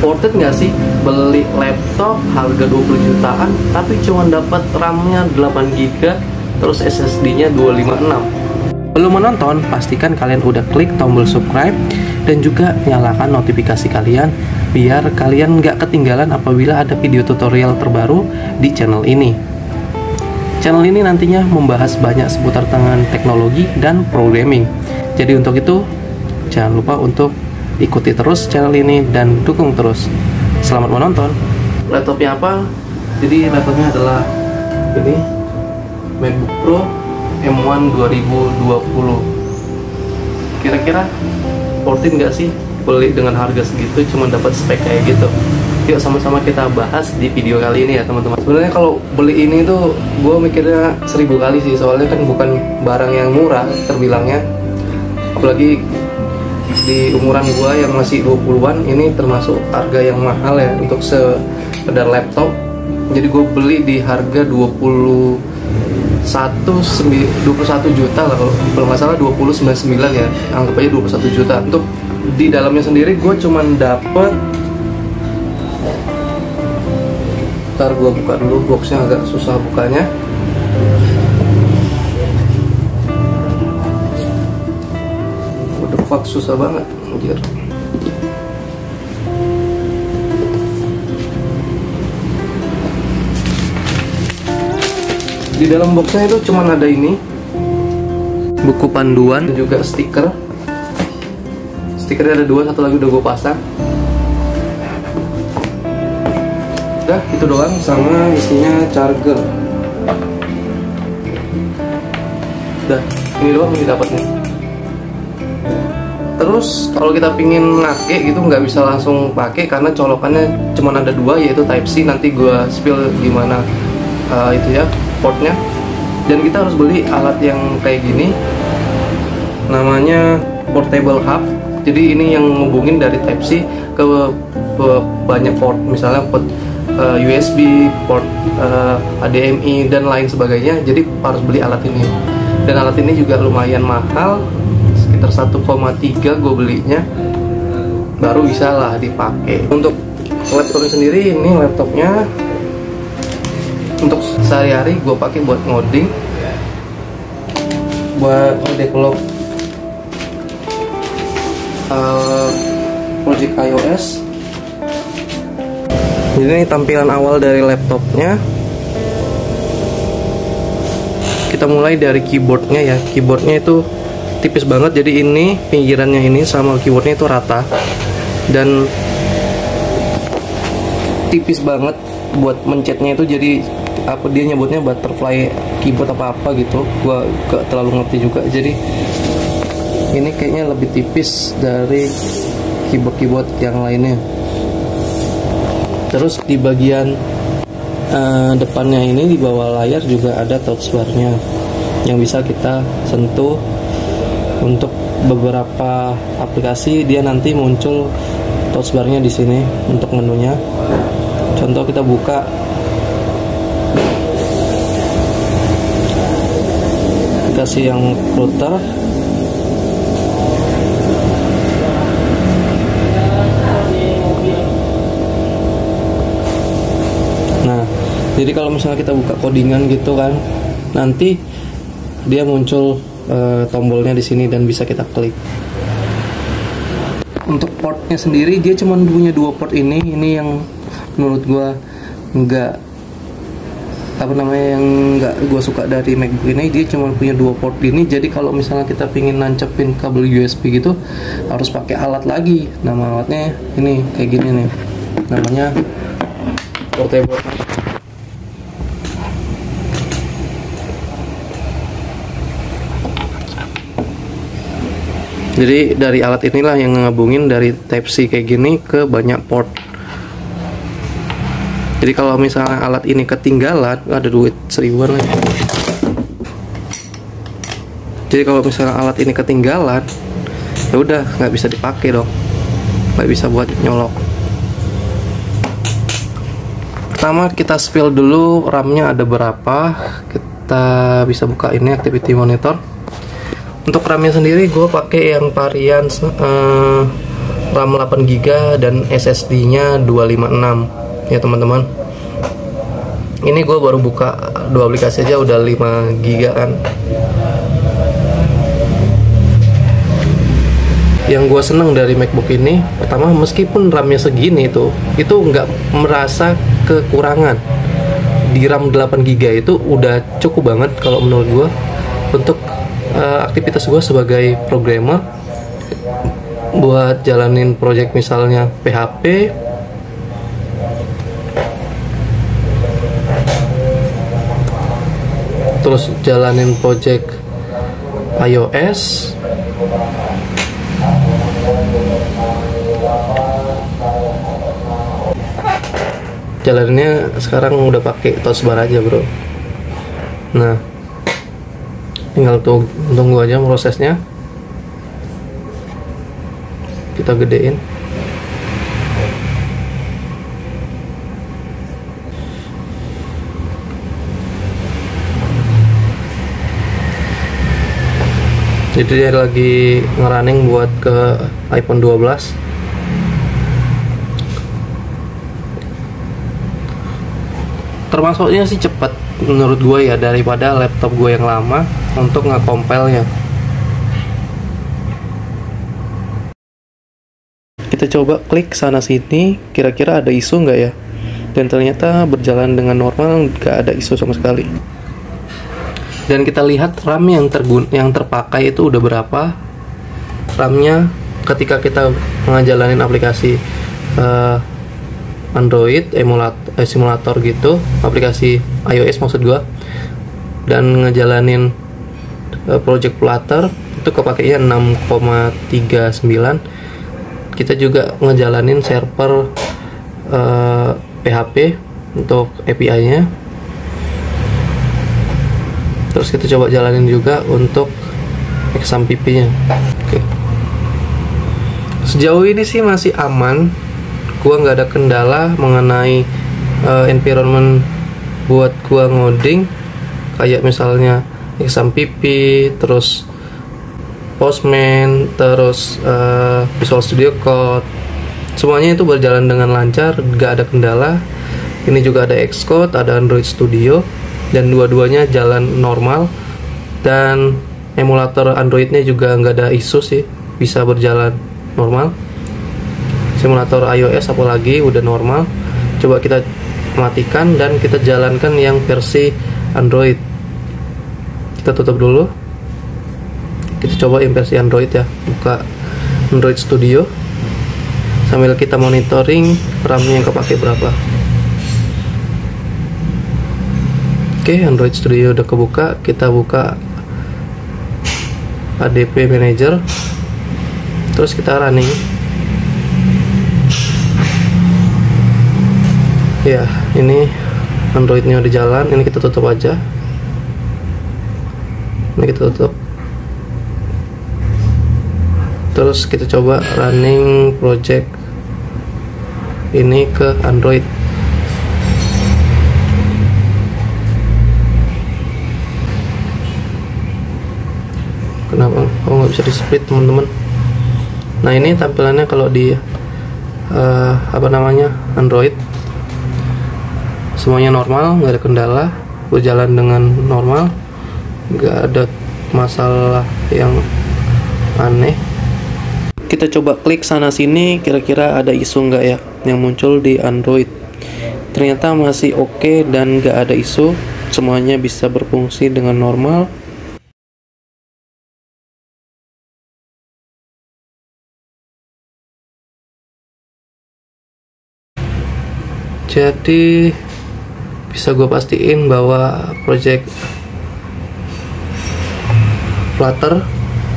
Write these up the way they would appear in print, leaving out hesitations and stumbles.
Worth it nggak sih beli laptop harga 20 jutaan tapi cuma dapat RAM-nya 8 GB terus SSD-nya 256? Belum menonton, pastikan kalian udah klik tombol subscribe dan juga nyalakan notifikasi kalian biar kalian nggak ketinggalan apabila ada video tutorial terbaru di channel ini. Channel ini nantinya membahas banyak seputar tentang teknologi dan programming. Jadi untuk itu jangan lupa untuk ikuti terus channel ini dan dukung terus. Selamat menonton. Laptopnya apa? Jadi laptopnya adalah ini MacBook Pro M1 2020. Kira-kira worth it nggak sih beli dengan harga segitu cuma dapat spek kayak gitu? Yuk sama-sama kita bahas di video kali ini ya teman-teman. Sebenarnya kalau beli ini tuh gue mikirnya 1000 kali sih, soalnya kan bukan barang yang murah terbilangnya, apalagi di umuran gue yang masih 20-an ini termasuk harga yang mahal ya untuk sekedar laptop. Jadi gue beli di harga 21 juta lah, kalau nggak salah 20,99 ya, anggap aja 21 juta. Untuk di dalamnya sendiri gue cuman dapet, ntar gue buka dulu, boxnya agak susah bukanya. What the fuck, susah banget anjir. Di dalam boxnya itu cuman ada ini, buku panduan dan juga stiker. Stikernya ada 2, satu lagi udah gue pasang. Udah itu doang, sama isinya charger. Udah ini doang ini dapatnya. Terus kalau kita pingin ngake gitu nggak bisa langsung pakai karena colokannya cuma ada 2, yaitu Type C. Nanti gue spill gimana itu ya portnya. Dan kita harus beli alat yang kayak gini, namanya portable hub. Jadi ini yang ngubungin dari Type C ke banyak port, misalnya port USB, port HDMI dan lain sebagainya. Jadi harus beli alat ini. Dan alat ini juga lumayan mahal, sekitar 1,3 gue belinya, baru bisa lah dipakai. Untuk laptopnya sendiri, ini laptopnya untuk sehari-hari gue pakai buat ngoding, buat develop project iOS. Jadi ini tampilan awal dari laptopnya. Kita mulai dari keyboardnya ya. Keyboardnya itu tipis banget, jadi ini pinggirannya ini sama keyboardnya itu rata dan tipis banget. Buat mencetnya itu jadi apa, dia nyebutnya butterfly keyboard apa gitu, gua gak terlalu ngerti juga. Jadi ini kayaknya lebih tipis dari keyboard yang lainnya. Terus di bagian depannya ini, di bawah layar juga ada touchbar-nya yang bisa kita sentuh. Untuk beberapa aplikasi dia nanti muncul touchbar-nya di sini untuk menunya. Contoh kita buka aplikasi yang router. Nah, jadi kalau misalnya kita buka codingan gitu kan, nanti dia muncul tombolnya di sini dan bisa kita klik. Untuk portnya sendiri dia cuma punya 2 port ini yang menurut gua nggak gua suka dari MacBook ini. Dia cuma punya 2 port ini, jadi kalau misalnya kita pingin nancepin kabel USB gitu harus pakai alat lagi. Nama alatnya ini kayak gini nih, namanya portable. Jadi dari alat inilah yang ngabungin dari Type C kayak gini ke banyak port. Jadi kalau misalnya alat ini ketinggalan, ada duit 1000-an lagi. Jadi kalau misalnya alat ini ketinggalan, ya udah nggak bisa dipakai dong, nggak bisa buat nyolok. Pertama kita spill dulu RAM-nya ada berapa. Kita bisa buka ini activity monitor. Untuk RAM-nya sendiri gue pakai yang varian 8 RAM 8GB dan SSD-nya 256 ya teman-teman. Ini gue baru buka 2 aplikasi aja udah 5GB kan. Yang gue seneng dari MacBook ini, pertama meskipun RAM-nya segini itu nggak merasa kekurangan. Di RAM 8GB itu udah cukup banget kalau menurut gue untuk aktivitas gue sebagai programmer, buat jalanin project misalnya PHP, terus jalanin project iOS, jalannya sekarang udah pakai touchbar aja bro. Nah, tinggal tunggu aja prosesnya. Kita gedein. Jadi dia lagi ngerunning buat ke iPhone 12. Termasuknya sih cepat menurut gue ya, daripada laptop gue yang lama untuk nge-compile-nya. Kita coba klik sana sini, kira-kira ada isu nggak ya? Dan ternyata berjalan dengan normal, nggak ada isu sama sekali. Dan kita lihat RAM yang terpakai itu udah berapa. RAM-nya ketika kita ngejalanin aplikasi Android, simulator gitu, aplikasi iOS maksud gua, dan ngejalanin project Flutter itu kepakainya 6,39. Kita juga ngejalanin server PHP untuk API-nya. Terus kita coba jalanin juga untuk XAMPP-nya. Oke. Sejauh ini sih masih aman. Gua nggak ada kendala mengenai environment buat gua ngoding, kayak misalnya XAMPP, terus Postman, terus Visual Studio Code, semuanya itu berjalan dengan lancar, nggak ada kendala. Ini juga ada Xcode, ada Android Studio, dan dua-duanya jalan normal. Dan emulator Androidnya juga nggak ada isu sih, bisa berjalan normal. Simulator iOS apalagi udah normal. Coba kita matikan dan kita jalankan yang versi Android. Kita tutup dulu. Kita coba yang versi Android ya. Buka Android Studio sambil kita monitoring RAM-nya yang kepake berapa. Oke, Android Studio udah kebuka. Kita buka ADP Manager, terus kita running. Ya, ini Androidnya udah jalan. Ini kita tutup aja. Ini kita tutup. Terus kita coba running project ini ke Android. Kenapa? Oh, nggak bisa di split teman-teman. Nah, ini tampilannya kalau di Android. Semuanya normal, nggak ada kendala, berjalan dengan normal, nggak ada masalah yang aneh. Kita coba klik sana sini, kira-kira ada isu nggak ya yang muncul di Android. Ternyata masih oke dan nggak ada isu, semuanya bisa berfungsi dengan normal. Jadi bisa gue pastiin bahwa project Flutter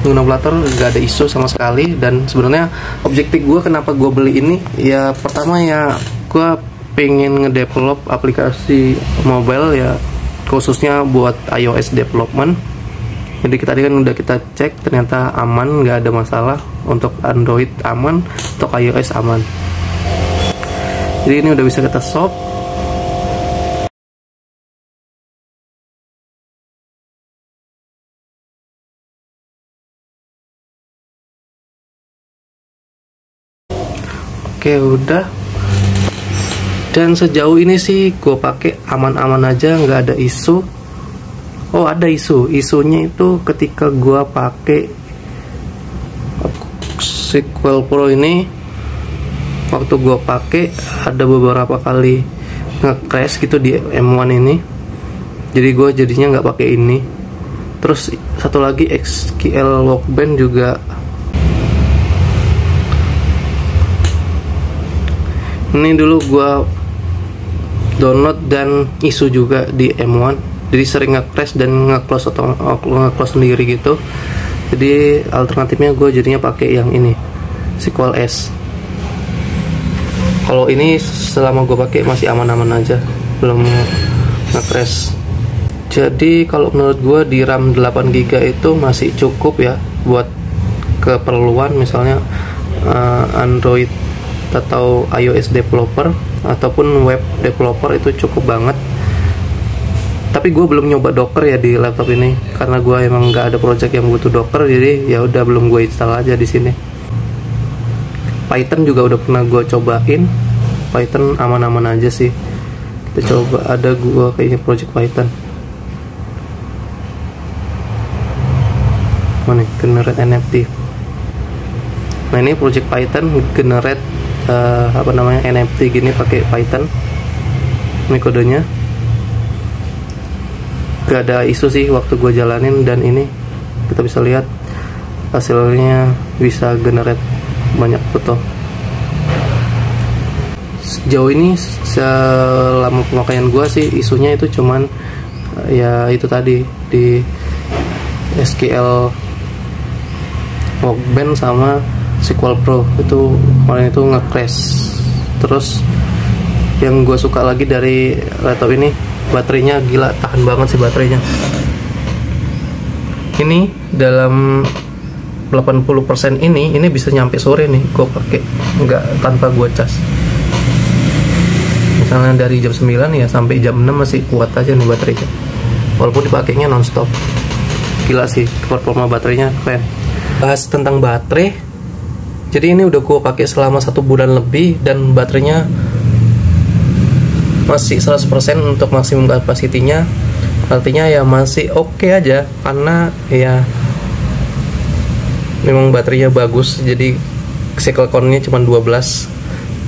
nggak ada isu sama sekali. Dan sebenarnya objektif gue kenapa gue beli ini ya, pertama ya gue pengen ngedevelop aplikasi mobile ya, khususnya buat iOS development. Jadi tadi kan udah kita cek, ternyata aman, nggak ada masalah. Untuk Android aman, untuk iOS aman. Jadi ini udah bisa kita solve. Oke, udah. Dan sejauh ini sih gue pakai aman-aman aja, nggak ada isu. Oh, ada isunya itu ketika gue pakai Sequel Pro ini. Waktu gue pakai ada beberapa kali nge-crash gitu di M1 ini, jadi gue jadinya nggak pakai ini. Terus satu lagi SQL Workbench juga. Ini dulu gue download dan isu juga di M1, jadi sering nge-crash dan nge-close atau nge-close sendiri gitu. Jadi alternatifnya gue jadinya pakai yang ini, SQL S. Kalau ini selama gue pakai masih aman-aman aja, belum nge-crash. Jadi kalau menurut gue di RAM 8GB itu masih cukup ya buat keperluan misalnya Android atau iOS developer ataupun web developer, itu cukup banget. Tapi gue belum nyoba Docker ya di laptop ini karena gue emang nggak ada project yang butuh Docker, jadi ya udah belum gue install aja di sini. Python juga udah pernah gue cobain, Python aman-aman aja sih. Kita coba, ada gue kayaknya project Python. Mana? Generate NFT. Nah ini project Python generate NFT gini pakai Python. Ini kodenya. Gak ada isu sih waktu gue jalanin, dan ini kita bisa lihat hasilnya bisa generate banyak foto. Sejauh ini selama pemakaian gue sih isunya itu cuman ya itu tadi di SQL Workbench sama SQL Pro itu kemarin itu nge-crash. Terus yang gue suka lagi dari laptop ini, baterainya gila, tahan banget sih baterainya. Ini dalam 80% ini bisa nyampe sore nih gue pakai, nggak tanpa gue cas. Misalnya dari jam 9 ya sampai jam 6 masih kuat aja nih baterainya, walaupun dipakainya nonstop. Gila sih performa baterainya, keren. Bahas tentang baterai, jadi ini udah gue pakai selama 1 bulan lebih dan baterainya masih 100% untuk maksimum kapasitinya. Artinya ya masih oke aja, karena ya memang baterainya bagus. Jadi cycle count-nya cuma 12.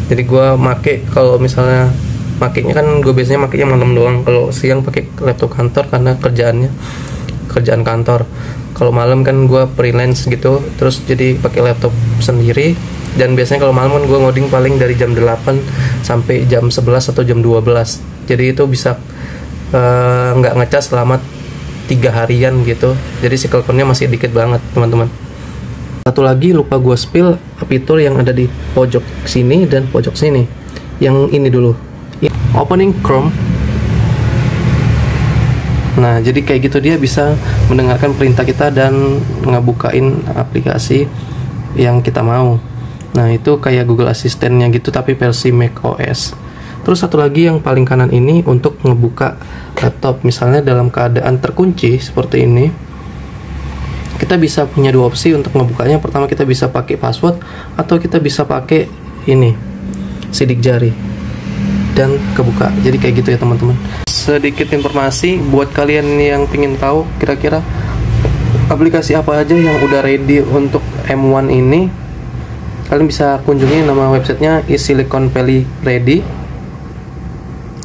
Jadi gue make, kalau misalnya makainya kan gue biasanya makainya malam doang. Kalau siang pakai laptop kantor karena kerjaan kantor. Kalau malam kan gue freelance gitu, terus jadi pakai laptop sendiri. Dan biasanya kalau malam kan gue ngoding paling dari jam 8 sampai jam 11 atau jam 12. Jadi itu bisa nggak ngecas selama 3 harian gitu. Jadi cycle count-nya masih dikit banget teman-teman. Satu lagi lupa gue spill fitur yang ada di pojok sini dan pojok sini. Yang ini dulu, opening Chrome. Nah jadi kayak gitu, dia bisa mendengarkan perintah kita dan ngebukain aplikasi yang kita mau. Nah itu kayak Google Assistant-nya gitu, tapi versi macOS. Terus satu lagi yang paling kanan ini untuk ngebuka laptop, misalnya dalam keadaan terkunci seperti ini. Kita bisa punya 2 opsi untuk ngebukanya. Pertama, kita bisa pakai password atau kita bisa pakai ini, sidik jari, dan kebuka. Jadi kayak gitu ya teman-teman. Sedikit informasi buat kalian yang pengen tahu kira-kira aplikasi apa aja yang udah ready untuk M1 ini. Kalian bisa kunjungi nama websitenya is Silicon Valley Ready,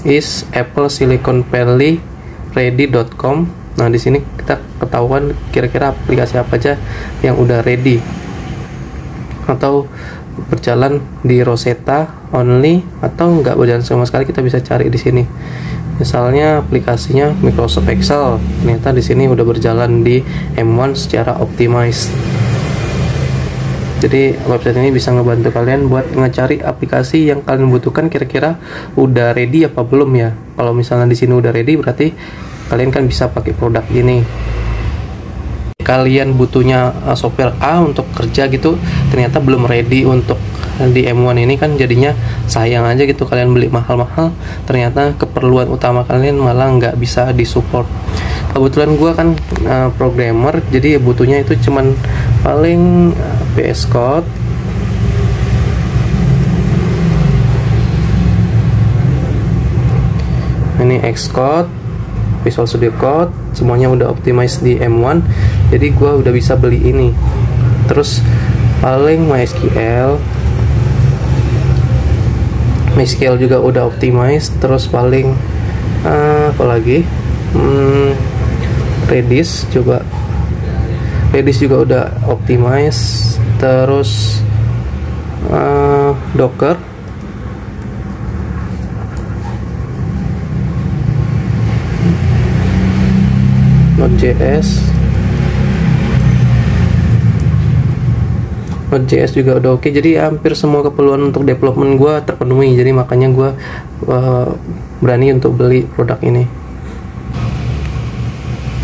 is Apple Silicon Valley Ready.com. Nah di sini kita ketahuan kira-kira aplikasi apa aja yang udah ready atau berjalan di Rosetta only, atau nggak berjalan sama sekali. Kita bisa cari di sini. Misalnya aplikasinya Microsoft Excel, ternyata di sini udah berjalan di M1 secara optimized. Jadi website ini bisa ngebantu kalian buat ngecari aplikasi yang kalian butuhkan kira-kira udah ready apa belum ya. Kalau misalnya di sini udah ready, berarti kalian kan bisa pakai produk ini. Kalian butuhnya software A untuk kerja gitu, ternyata belum ready untuk di M1 ini, kan jadinya sayang aja gitu kalian beli mahal-mahal, ternyata keperluan utama kalian malah nggak bisa disupport. Kebetulan gue kan programmer, jadi butuhnya itu cuman paling VS Code, ini Xcode, Visual Studio Code, semuanya udah optimize di M1, jadi gue udah bisa beli ini. Terus paling MySQL juga udah optimize. Terus paling apa lagi, Redis juga udah optimize. Terus Docker, Node.js juga udah oke. Jadi hampir semua keperluan untuk development gue terpenuhi. Jadi makanya gue berani untuk beli produk ini.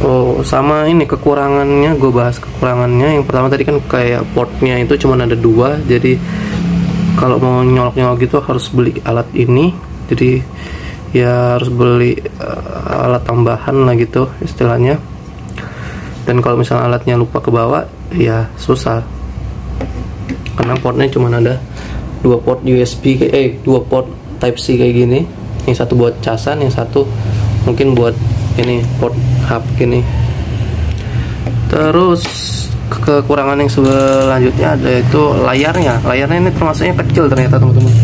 Oh, sama ini kekurangannya, gue bahas kekurangannya. Yang pertama tadi kan kayak portnya itu cuma ada 2, jadi kalau mau nyolok-nyolok gitu harus beli alat ini. Jadi ya harus beli alat tambahan lah gitu istilahnya. Dan kalau misalnya alatnya lupa ke bawah, ya susah. Karena portnya cuma ada 2 port USB, 2 port Type C kayak gini. Yang satu buat casan, yang satu mungkin buat ini port hub gini. Terus kekurangan yang selanjutnya ada itu layarnya ini termasuknya kecil ternyata teman-teman.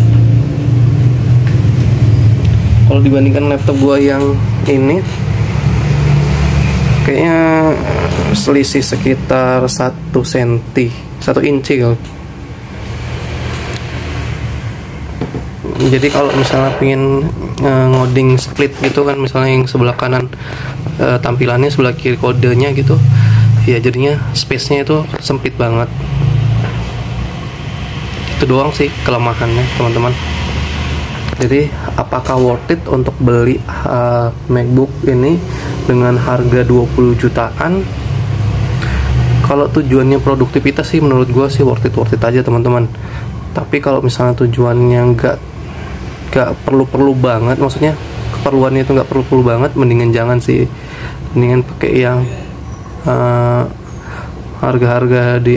Kalau dibandingkan laptop gua yang ini kayaknya selisih sekitar 1 inci kalau. Jadi kalau misalnya pengen ngoding split gitu kan, misalnya yang sebelah kanan tampilannya, sebelah kiri kodenya gitu, ya jadinya space-nya itu sempit banget. Itu doang sih kelemahannya teman-teman. Jadi apakah worth it untuk beli MacBook ini dengan harga 20 jutaan? Kalau tujuannya produktivitas sih menurut gue sih worth it aja teman-teman. Tapi kalau misalnya tujuannya nggak perlu banget, maksudnya keperluannya itu nggak perlu banget, mendingan jangan sih. Mendingan pakai yang harga-harga di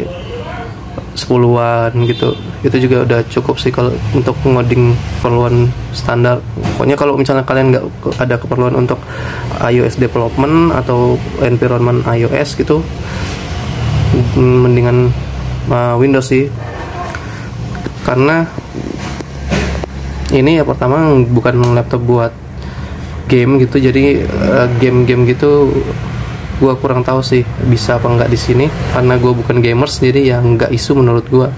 10-an gitu. Itu juga udah cukup sih kalau untuk ngoding keperluan standar. Pokoknya kalau misalnya kalian nggak ada keperluan untuk iOS development atau environment iOS gitu, mendingan Windows sih. Karena ini ya pertama bukan laptop buat game gitu, jadi game-game gitu gua kurang tahu sih bisa apa nggak di sini, karena gua bukan gamers, jadi ya nggak isu menurut gua.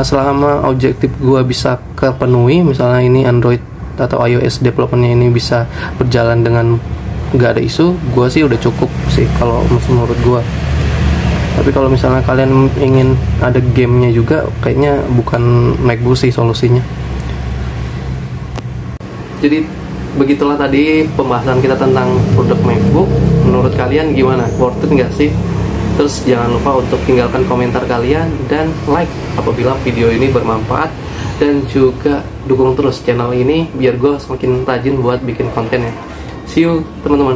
Selama objektif gua bisa kepenuhi, misalnya ini Android atau iOS developmentnya ini bisa berjalan dengan nggak ada isu, gua sih udah cukup sih kalau menurut gua. Tapi kalau misalnya kalian ingin ada gamenya juga, kayaknya bukan MacBook sih solusinya. Jadi begitulah tadi pembahasan kita tentang produk MacBook. Menurut kalian gimana? Worth it nggak sih? Terus jangan lupa untuk tinggalkan komentar kalian dan like apabila video ini bermanfaat, dan juga dukung terus channel ini biar gue semakin rajin buat bikin konten ya. See you teman-teman.